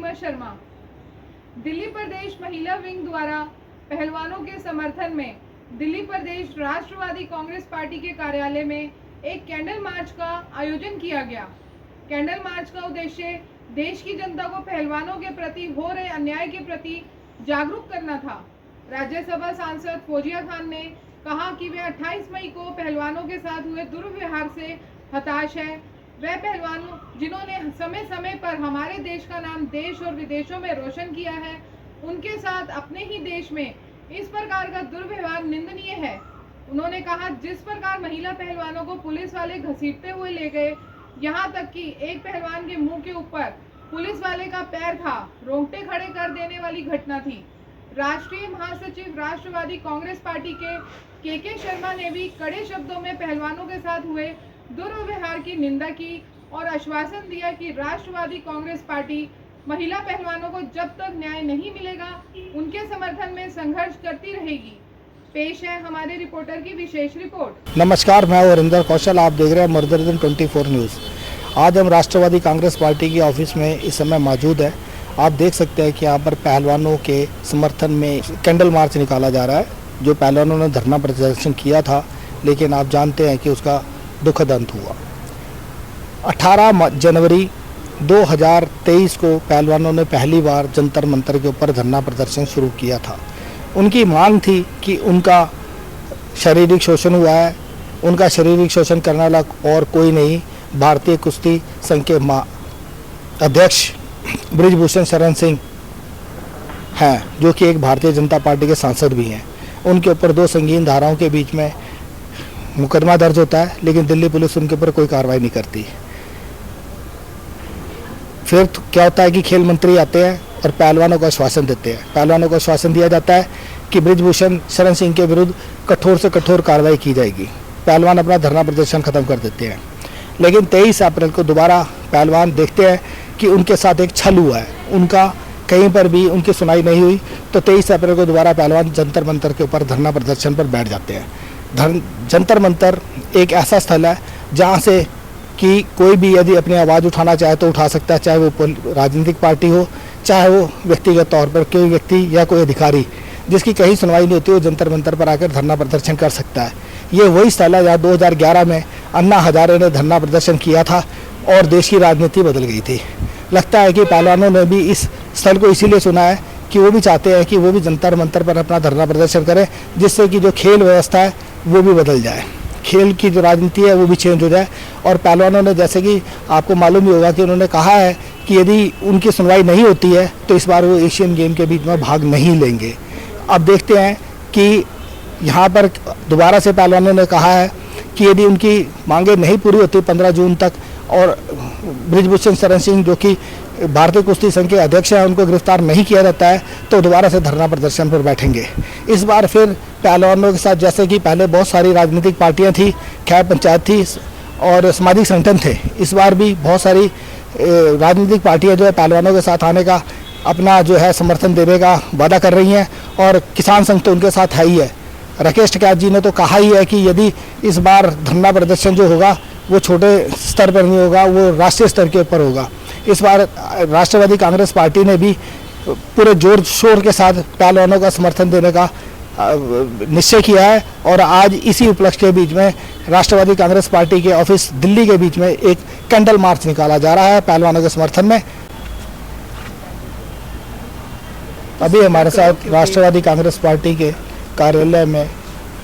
सीमा शर्मा। दिल्ली प्रदेश महिला विंग द्वारा पहलवानों के समर्थन में दिल्ली प्रदेश राष्ट्रवादी कांग्रेस पार्टी के कार्यालय में एक कैंडल मार्च का आयोजन किया गया। कैंडल मार्च का उद्देश्य देश की जनता को पहलवानों के प्रति हो रहे अन्याय के प्रति जागरूक करना था। राज्यसभा सांसद फौजिया खान ने कहा कि वे 28 मई को पहलवानों के साथ हुए दुर्व्यवहार से हताश है। वह पहलवानों जिन्होंने समय समय पर हमारे देश का नाम देश और विदेशों में रोशन किया है, उनके साथ अपने ही देश में इस प्रकार का दुर्व्यवहार निंदनीय है। उन्होंने कहा, जिस प्रकार महिला पहलवानों को पुलिस वाले घसीटते हुए ले गए, यहाँ तक कि एक पहलवान के मुंह के ऊपर पुलिस वाले का पैर था, रोंगटे खड़े कर देने वाली घटना थी। राष्ट्रीय महासचिव राष्ट्रवादी कांग्रेस पार्टी के शर्मा ने भी कड़े शब्दों में पहलवानों के साथ हुए दुर्व्यवहार की निंदा की और आश्वासन दिया कि राष्ट्रवादी कांग्रेस पार्टी महिला पहलवानों को जब तक न्याय नहीं मिलेगा, उनके समर्थन में संघर्ष करती रहेगी। पेश है हमारे रिपोर्टर की विशेष रिपोर्ट। नमस्कार, मैं वरिंदर कौशल, आप देख रहे हैं मर्दरदन 24 न्यूज़। आज हम राष्ट्रवादी कांग्रेस पार्टी के ऑफिस में इस समय मौजूद है। आप देख सकते हैं कि यहाँ पर पहलवानों के समर्थन में कैंडल मार्च निकाला जा रहा है। जो पहलवानों ने धरना प्रदर्शन किया था, लेकिन आप जानते हैं कि उसका दुखद अंत हुआ। 18 जनवरी 2023 को पहलवानों ने पहली बार जंतर मंतर के ऊपर धरना प्रदर्शन शुरू किया था। उनकी मांग थी कि उनका शारीरिक शोषण हुआ है। उनका शारीरिक शोषण करने वाला और कोई नहीं, भारतीय कुश्ती संघ के अध्यक्ष बृजभूषण शरण सिंह हैं, जो कि एक भारतीय जनता पार्टी के सांसद भी हैं। उनके ऊपर 2 संगीन धाराओं के बीच में मुकदमा दर्ज होता है, लेकिन दिल्ली पुलिस उनके ऊपर कोई कार्रवाई नहीं करती। फिर क्या होता है कि खेल मंत्री आते हैं और पहलवानों को आश्वासन देते हैं। पहलवानों को आश्वासन दिया जाता है कि बृजभूषण शरण सिंह के विरुद्ध कठोर से कठोर कार्रवाई की जाएगी। पहलवान अपना धरना प्रदर्शन खत्म कर देते हैं, लेकिन 23 अप्रैल को दोबारा पहलवान देखते हैं कि उनके साथ एक छल हुआ है। उनका कहीं पर भी उनकी सुनाई नहीं हुई, तो 23 अप्रैल को दोबारा पहलवान जंतर मंतर के ऊपर धरना प्रदर्शन पर बैठ जाते हैं। जंतर मंतर एक ऐसा स्थल है जहाँ से कि कोई भी यदि अपनी आवाज़ उठाना चाहे तो उठा सकता है, चाहे वो राजनीतिक पार्टी हो, चाहे वो व्यक्तिगत तौर पर कोई व्यक्ति या कोई अधिकारी जिसकी कहीं सुनवाई नहीं होती, वो जंतर मंतर पर आकर धरना प्रदर्शन कर सकता है। ये वही स्थल है जहाँ 2011 में अन्ना हजारे ने धरना प्रदर्शन किया था और देश की राजनीति बदल गई थी। लगता है कि पहलवानों ने भी इस स्थल को इसीलिए चुना है कि वो भी चाहते हैं कि वो भी जंतर मंतर पर अपना धरना प्रदर्शन करें, जिससे कि जो खेल व्यवस्था है वो भी बदल जाए, खेल की जो राजनीति है वो भी चेंज हो जाए। और पहलवानों ने, जैसे कि आपको मालूम ही होगा कि उन्होंने कहा है कि यदि उनकी सुनवाई नहीं होती है तो इस बार वो एशियन गेम के बीच में भाग नहीं लेंगे। अब देखते हैं कि यहाँ पर दोबारा से पहलवानों ने कहा है कि यदि उनकी मांगें नहीं पूरी होती 15 जून तक और बृजभूषण शरण सिंह, जो कि भारतीय कुश्ती संघ के अध्यक्ष हैं, उनको गिरफ्तार नहीं किया जाता है, तो दोबारा से धरना प्रदर्शन पर बैठेंगे। इस बार फिर पहलवानों के साथ, जैसे कि पहले बहुत सारी राजनीतिक पार्टियां थी, खैर पंचायत थी और सामाजिक संगठन थे, इस बार भी बहुत सारी राजनीतिक पार्टियां जो है पहलवानों के साथ आने का, अपना जो है समर्थन देने का वादा कर रही हैं। और किसान संघ तो उनके साथ है ही है। राकेश टिकैत जी ने तो कहा ही है कि यदि इस बार धरना प्रदर्शन जो होगा वो छोटे स्तर पर नहीं होगा, वो राष्ट्रीय स्तर के ऊपर होगा। इस बार राष्ट्रवादी कांग्रेस पार्टी ने भी पूरे जोर शोर के साथ पहलवानों का समर्थन देने का निश्चय किया है। और आज इसी उपलक्ष्य के बीच में राष्ट्रवादी कांग्रेस पार्टी के ऑफिस दिल्ली के बीच में एक कैंडल मार्च निकाला जा रहा है पहलवानों के समर्थन में। अभी हमारे साथ राष्ट्रवादी कांग्रेस पार्टी के कार्यालय में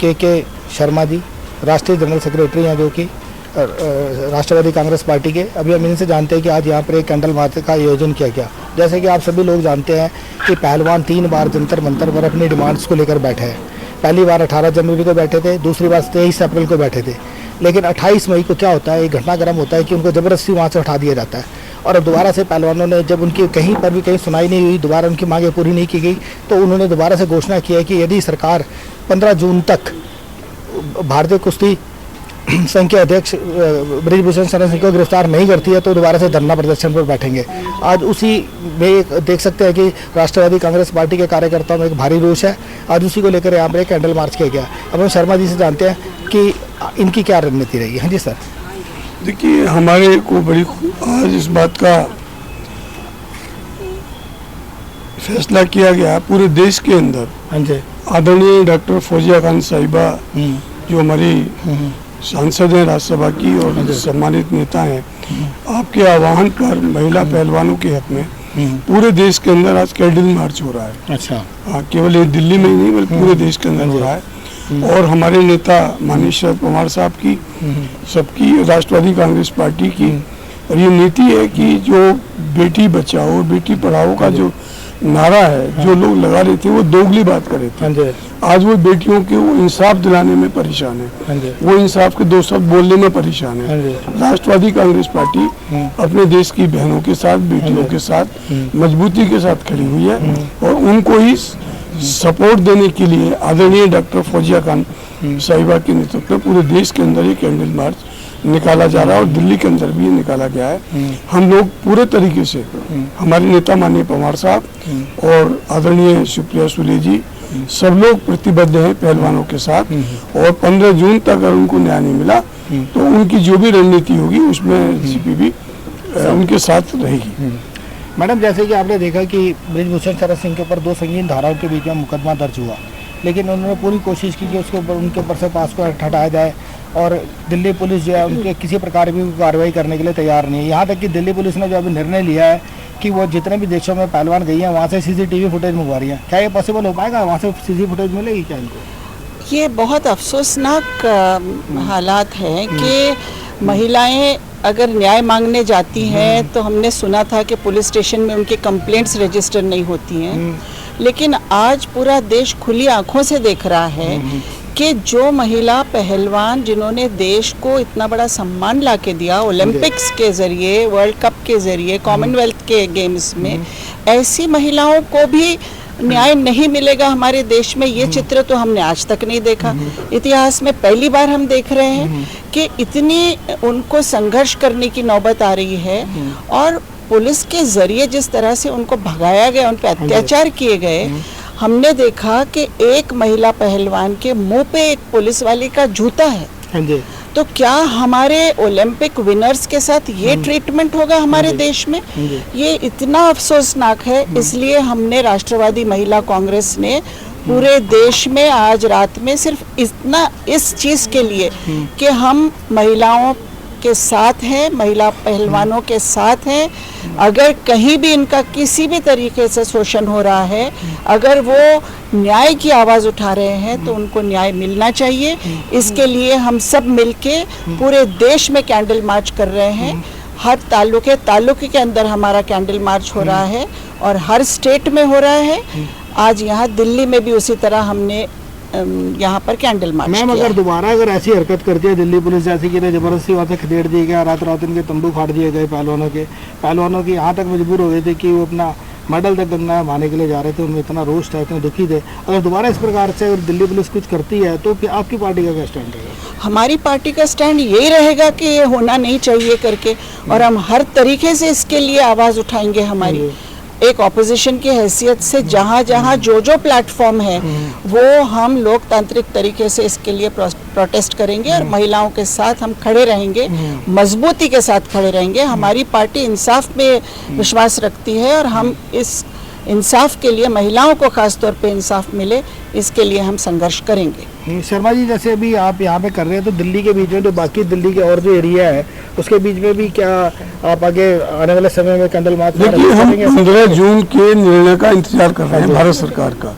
के शर्मा जी, राष्ट्रीय जनरल सेक्रेटरी हैं, जो कि राष्ट्रवादी कांग्रेस पार्टी के। अभी हम इनसे जानते हैं कि आज यहाँ पर एक कैंडल मार्च का आयोजन किया गया। जैसे कि आप सभी लोग जानते हैं कि पहलवान 3 बार जंतर मंतर पर अपनी डिमांड्स को लेकर बैठे हैं। पहली बार 18 जनवरी को बैठे थे, दूसरी बार 23 अप्रैल को बैठे थे, लेकिन 28 मई को क्या होता है, एक घटनाक्रम होता है कि उनको ज़बरदस्ती वहाँ से उठा दिया जाता है। और अब दोबारा से पहलवानों ने, जब उनकी कहीं पर भी कहीं सुनाई नहीं हुई, दोबारा उनकी मांगें पूरी नहीं की गई, तो उन्होंने दोबारा से घोषणा की है कि यदि सरकार 15 जून तक भारतीय कुश्ती संघ के अध्यक्ष बृजभूषण शरण सिंह को गिरफ्तार नहीं करती है तो दोबारा से धरना प्रदर्शन पर बैठेंगे। आज उसी में देख सकते हैं कि राष्ट्रवादी कांग्रेस पार्टी के कार्यकर्ताओं में एक भारी रोष है। आज उसी को लेकर यहाँ पर एक कैंडल मार्च किया गया। अब हम शर्मा जी से जानते हैं कि इनकी क्या रणनीति रहेगी। हाँ जी सर। देखिए, हमारे को बड़ी आज इस बात का फैसला किया गया पूरे देश के अंदर, हाँ जी, आदरणीय डॉक्टर फौजिया खान साहिबा जो हमारी सांसद हैं राज्यसभा की और सम्मानित नेता हैं, आपके आह्वान पर महिला पहलवानों के हक में पूरे देश के अंदर आज कैंडल मार्च हो रहा है। अच्छा, हाँ, केवल ये दिल्ली में ही नहीं बल्कि पूरे देश के अंदर हो रहा है। और हमारे नेता माननीय शरद पवार साहब की, सबकी, राष्ट्रवादी कांग्रेस पार्टी की, और ये नीति है कि जो बेटी बचाओ बेटी पढ़ाओ का जो नारा है, जो लोग लगा रहे थे वो दोगली बात कर रहे थे। आज वो बेटियों के वो इंसाफ दिलाने में परेशान है, वो इंसाफ के 2 शब्द बोलने में परेशान है। राष्ट्रवादी कांग्रेस पार्टी अपने देश की बहनों के साथ, बेटियों के साथ मजबूती के साथ खड़ी हुई है और उनको ही सपोर्ट देने के लिए आदरणीय डॉक्टर फौजिया खान साहिबा के नेतृत्व में पूरे देश के अंदर ये कैंडल मार्च निकाला जा रहा है और दिल्ली के अंदर भी ये निकाला गया है। हम लोग पूरे तरीके से, हमारे नेता माननीय पवार साहब और आदरणीय सुप्रिया सुले जी, सब लोग प्रतिबद्ध हैं पहलवानों के साथ, और 15 जून तक अगर उनको न्याय नहीं मिला तो उनकी जो भी रणनीति होगी उसमें एनसीपी भी उनके साथ रहेगी। मैडम, जैसे कि आपने देखा कि ब्रिजभूषण शरण सिंह के ऊपर 2 संगीन धाराओं के बीच में मुकदमा दर्ज हुआ, लेकिन उन्होंने पूरी कोशिश की कि उसके ऊपर उनके ऊपर से पास को हटाया जाए, और दिल्ली पुलिस जो है उनके किसी प्रकार की कार्रवाई करने के लिए तैयार नहीं है। यहाँ तक कि दिल्ली पुलिस ने जो अभी निर्णय लिया है कि वो जितने भी देशों में पहलवान गई हैं वहाँ से सीसीटीवी फुटेज मंगवा रही है। क्या ये पॉसिबल हो पाएगा? वहाँ से सीसी फुटेज मिलेगी क्या इनको? ये बहुत अफसोसनाक हालात हैं कि महिलाएं अगर न्याय मांगने जाती हैं तो हमने सुना था कि पुलिस स्टेशन में उनकी कंप्लेंट्स रजिस्टर नहीं होती हैं, लेकिन आज पूरा देश खुली आंखों से देख रहा है कि जो महिला पहलवान जिन्होंने देश को इतना बड़ा सम्मान ला के दिया ओलंपिक्स के ज़रिए, वर्ल्ड कप के ज़रिए, कॉमनवेल्थ के गेम्स में, ऐसी महिलाओं को भी न्याय नहीं मिलेगा हमारे देश में, ये चित्र तो हमने आज तक नहीं देखा। इतिहास में पहली बार हम देख रहे हैं कि इतनी उनको संघर्ष करने की नौबत आ रही है, और पुलिस के ज़रिए जिस तरह से उनको भगाया गया, उन पर अत्याचार किए गए। हमने देखा कि एक महिला पहलवान के मुंह पे एक पुलिस वाले का जूता है। तो क्या हमारे ओलंपिक विनर्स के साथ ये ट्रीटमेंट होगा हमारे देश में? ये इतना अफसोसनाक है। इसलिए हमने राष्ट्रवादी महिला कांग्रेस ने पूरे देश में आज रात में सिर्फ इतना, इस चीज़ के लिए कि हम महिलाओं के साथ हैं, महिला पहलवानों के साथ हैं। अगर कहीं भी इनका किसी भी तरीके से शोषण हो रहा है, अगर वो न्याय की आवाज़ उठा रहे हैं तो उनको न्याय मिलना चाहिए। इसके लिए हम सब मिलके पूरे देश में कैंडल मार्च कर रहे हैं। हर तालुके के अंदर हमारा कैंडल मार्च हो रहा है और हर स्टेट में हो रहा है। आज यहाँ दिल्ली में भी उसी तरह हमने यहाँ पर कैंडल मार्च मैम, अगर दोबारा ऐसी हरकत करती है दिल्ली पुलिस जैसी कि जबरदस्ती वहाँ से खदेड़ दिए गया, रात रात इनके तंबू फाड़ दिए गए पहलवानों की यहाँ तक मजबूर हो गए थे कि वो अपना मेडल तक गंगा मारने के लिए जा रहे थे, उनमें इतना रोष था, इतने दुखी थे। अगर दोबारा इस प्रकार से अगर दिल्ली पुलिस कुछ करती है तो फिर आपकी पार्टी का क्या स्टैंड रहेगा? हमारी पार्टी का स्टैंड यही रहेगा कि ये होना नहीं चाहिए करके, और हम हर तरीके से इसके लिए आवाज़ उठाएंगे। हमारी एक ऑपोजिशन की हैसियत से जहाँ जहाँ जो प्लेटफॉर्म है वो हम लोकतांत्रिक तरीके से इसके लिए प्रोटेस्ट करेंगे और महिलाओं के साथ हम खड़े रहेंगे, मजबूती के साथ खड़े रहेंगे। हमारी पार्टी इंसाफ में विश्वास रखती है और हम इस इंसाफ के लिए, महिलाओं को खास तौर पे इंसाफ मिले, इसके लिए हम संघर्ष करेंगे। शर्मा जी, जैसे अभी आप यहाँ पे कर रहे हैं तो दिल्ली के बीच में जो बाकी दिल्ली के और जो एरिया है उसके बीच में भी क्या आप आगे आने वाले समय में कैंडल मार्च? देखिए, हम 15 जून के निर्णय का इंतजार कर रहे हैं भारत सरकार का।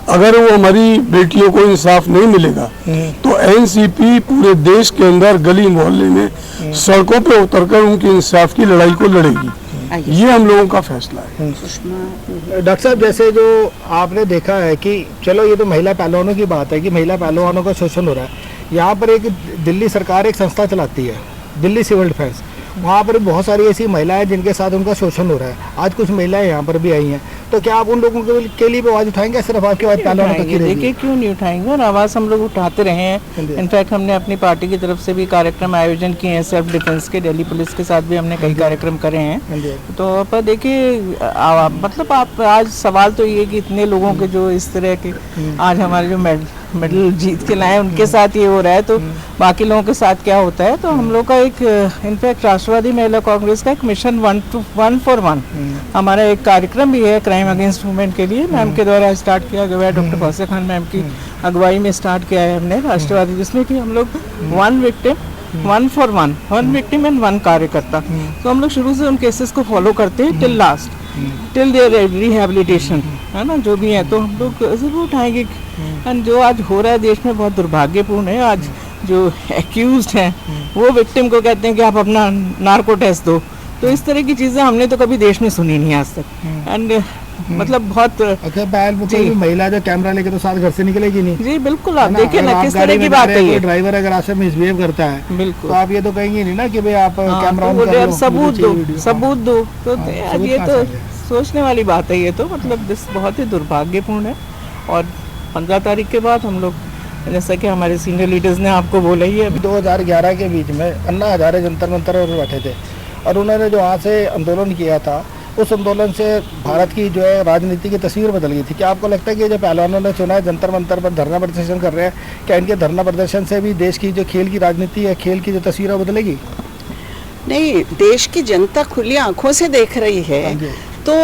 अगर वो हमारी बेटियों को इंसाफ नहीं मिलेगा तो एनसीपी पूरे देश के अंदर गली मोहल्ले में सड़कों पे उतरकर उनकी इंसाफ की लड़ाई को लड़ेगी। ये हम लोगों का फैसला है। डॉक्टर साहब, जैसे जो आपने देखा है कि चलो ये तो महिला पहलवानों की बात है कि महिला पहलवानों का शोषण हो रहा है, यहाँ पर एक दिल्ली सरकार एक संस्था चलाती है, दिल्ली सिविल डिफेंस। वहाँ पर बहुत सारी ऐसी महिलाएं जिनके साथ उनका शोषण हो रहा है। आज कुछ महिलाएं यहाँ पर भी आई हैं, तो क्या आप उन लोगों के लिए आवाज़ उठाएंगे? सिर्फ आपकी आवाज़ पहलवानों तक ही रहेगी? देखिए, क्यों नहीं उठाएंगे, और आवाज़ हम लोग उठाते रहे हैं। इनफैक्ट हमने अपनी पार्टी की तरफ से भी कार्यक्रम आयोजन किए हैं, सेल्फ डिफेंस के। दिल्ली पुलिस के साथ भी हमने कई कार्यक्रम करे हैं। तो पर देखिए, मतलब आप आज सवाल तो ये कि इतने लोगों के जो इस तरह के आज हमारे जो मेडल जीत के लाए, उनके साथ ये हो रहा है तो बाकी लोगों के साथ क्या होता है। तो हम लोग का एक इनफैक्ट राष्ट्रवादी महिला कांग्रेस का एक मिशन 1 for 1 हमारा एक कार्यक्रम भी है क्राइम अगेंस्ट वुमेन के लिए, मैम के द्वारा स्टार्ट किया गया है, डॉक्टर फौजिया खान मैम की अगुवाई में स्टार्ट किया है हमने राष्ट्रवादी, जिसमें कि हम लोग 1 विक्टिम एंड 1 कार्यकर्ता। तो हम लोग शुरू से उन केसेस को फॉलो करते हैं till last, till there rehabilitation, है ना, जो भी है। तो हम लोग जरूर उठाएंगे। एंड जो आज हो रहा है देश में बहुत दुर्भाग्यपूर्ण है। आज जो एक्यूज्ड हैं वो विक्टिम को कहते हैं कि आप अपना नार्को टेस्ट दो। तो इस तरह की चीज़ें हमने तो कभी देश में सुनी नहीं आज तक। एंड मतलब बहुत महिला जो कैमरा लेके तो साथ घर से निकलेगी नहीं। जी बिल्कुल, आप देखिए ना किस तरह की बात है ये। ड्राइवर अगर आपसे मिसबिहेव करता है बिल्कुल, तो आप ये तो कहेंगे नहीं ना कि भाई आप कैमरा ऑन कर लो, सबूत दो। तो यार ये तो सोचने वाली बात है। ये तो मतलब बहुत ही दुर्भाग्यपूर्ण है। और 15 तारीख के बाद हम लोग, जैसा कि हमारे सीनियर लीडर्स ने आपको बोला ही है, 2011 के बीच में अन्ना हजारे जंतर मंतर पर बैठे थे और उन्होंने जो वहाँ से आंदोलन किया था, उस आंदोलन से भारत की जो है राजनीति की तस्वीर बदल गई थी। क्या आपको लगता है कि जो पहलवानों ने चुना है जंतर मंतर पर धरना प्रदर्शन कर रहे हैं, क्या इनके धरना प्रदर्शन से भी देश की जो खेल की राजनीति है, खेल की जो तस्वीर है बदलेगी? नहीं, देश की जनता खुली आंखों से देख रही है तो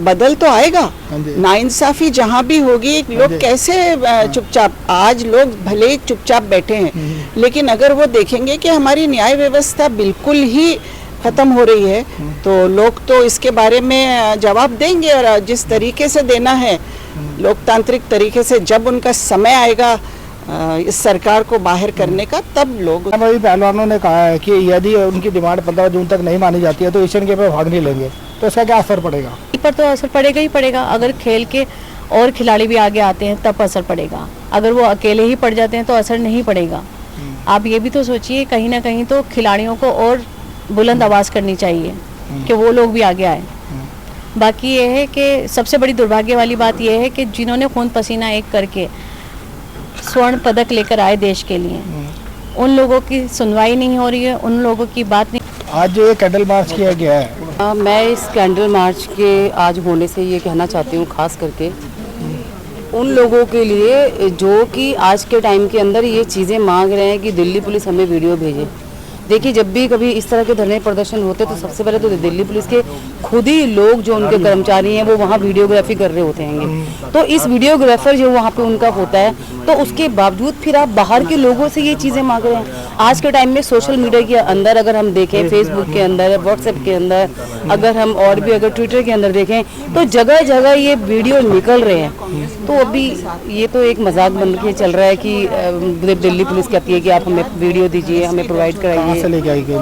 बदल तो आएगा। नाइंसाफी जहाँ भी होगी, लोग कैसे चुपचाप, आज लोग भले ही चुपचाप बैठे हैं लेकिन अगर वो देखेंगे कि हमारी न्याय व्यवस्था बिल्कुल ही खत्म हो रही है तो लोग तो इसके बारे में जवाब देंगे। और जिस तरीके से देना है लोकतांत्रिक तरीके से, जब उनका समय आएगा इस सरकार को बाहर करने का, तब लोग। अभी पहलवानों ने कहा है कि यदि उनकी डिमांड 15 जून तक नहीं मानी जाती है तो एशियन गेम में भाग नहीं लेंगे, तो इसका क्या असर पड़ेगा? पर तो असर पड़ेगा ही पड़ेगा। अगर खेल के और खिलाड़ी भी आगे आते हैं तब असर पड़ेगा, अगर वो अकेले ही पड़ जाते हैं तो असर नहीं पड़ेगा। आप ये भी तो सोचिए, कहीं ना कहीं तो खिलाड़ियों को और बुलंद आवाज़ करनी चाहिए कि वो लोग भी आगे आए। बाकी ये है कि सबसे बड़ी दुर्भाग्य वाली बात ये है कि जिन्होंने खून पसीना एक करके स्वर्ण पदक लेकर आए देश के लिए, उन लोगों की सुनवाई नहीं हो रही है, उन लोगों की बात नहीं। आज जो ये कैंडल मार्च किया गया है, मैं इस कैंडल मार्च के आज होने से ये कहना चाहती हूँ, खास करके उन लोगों के लिए जो कि आज के टाइम के अंदर ये चीज़ें मांग रहे हैं कि दिल्ली पुलिस हमें वीडियो भेजे। देखिए, जब भी कभी इस तरह के धरने प्रदर्शन होते तो सबसे पहले तो दिल्ली पुलिस के खुद ही लोग जो उनके कर्मचारी हैं वो वहाँ वीडियोग्राफी कर रहे होते हैं। तो इस वीडियोग्राफर जो वहाँ पे उनका होता है, तो उसके बावजूद फिर आप बाहर के लोगों से ये चीज़ें मांग रहे हैं। आज के टाइम में सोशल मीडिया के अंदर अगर हम देखें, फेसबुक के अंदर, व्हाट्सएप के अंदर, अगर हम और भी अगर ट्विटर के अंदर देखें, तो जगह जगह ये वीडियो निकल रहे हैं। तो अभी ये तो एक मजाक बन के चल रहा है कि दिल्ली पुलिस कहती है कि आप हमें वीडियो दीजिए, हमें प्रोवाइड कराइए। से लेके आई गई